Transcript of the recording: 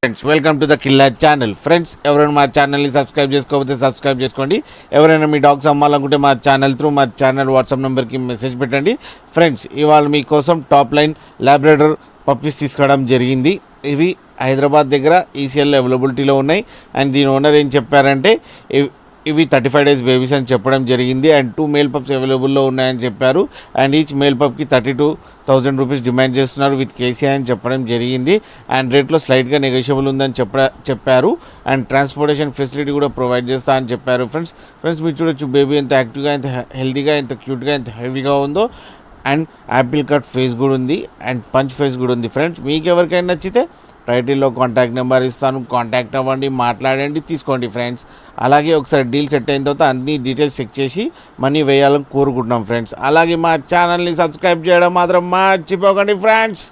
Friends welcome to the killer channel. Friends ఎవరైనా మా ఛానల్ని సబ్స్క్రైబ్ చేసుకోకపోతే సబ్స్క్రైబ్ చేసుకోండి. ఎవరైనా మీ డాగ్స్ అమ్మాలనుకుంటే మా ఛానల్ త్రూ మా ఛానల్ వాట్సాప్ నెంబర్కి మెసేజ్ పెట్టండి. ఫ్రెండ్స్ ఇవాళ మీకోసం టాప్ లైన్ లాబ్రాడోర్ పప్పీస్ తీసుకురావడం జరిగింది. ఇవి హైదరాబాద్ దగ్గర ఈసీఎల్లో అవైలబిలిటీలో ఉన్నాయి. అండ్ దీని ఓనర్ ఏం చెప్పారంటే ఇవి 35 days బేబీస్ అని చెప్పడం జరిగింది. అండ్ 2 మేల్ పప్స్ అవైలబుల్లో ఉన్నాయని చెప్పారు. అండ్ ఈచ్ మేల్ పప్కి 32,000 రూపీస్ డిమాండ్ చేస్తున్నారు విత్ కేసీ అని చెప్పడం జరిగింది. అండ్ రేట్లో స్లైట్గా నెగోషియబుల్ ఉందని చెప్పారు. అండ్ ట్రాన్స్పోర్టేషన్ ఫెసిలిటీ కూడా ప్రొవైడ్ చేస్తా అని చెప్పారు. ఫ్రెండ్స్ మీరు చూడొచ్చు బేబీ ఎంత యాక్టివ్గా, ఎంత హెల్తీగా, ఎంత క్యూట్గా, ఎంత హెవీగా ఉందో. అండ్ యాపిల్ కట్ ఫేస్ కూడా ఉంది. అండ్ పంచ్ ఫేస్ కూడా ఉంది. ఫ్రెండ్స్ మీకు ఎవరికైనా నచ్చితే టైటిల్లో కాంటాక్ట్ నెంబర్ ఇస్తాను, కాంటాక్ట్ అవ్వండి, మాట్లాడండి, తీసుకోండి. ఫ్రెండ్స్ అలాగే ఒకసారి డీల్ సెట్ అయిన తర్వాత అన్ని డీటెయిల్స్ చెక్ చేసి మనీ వేయాలని కోరుకుంటున్నాం. ఫ్రెండ్స్ అలాగే మా ఛానల్ని సబ్స్క్రైబ్ చేయడం మాత్రం మర్చిపోకండి ఫ్రెండ్స్.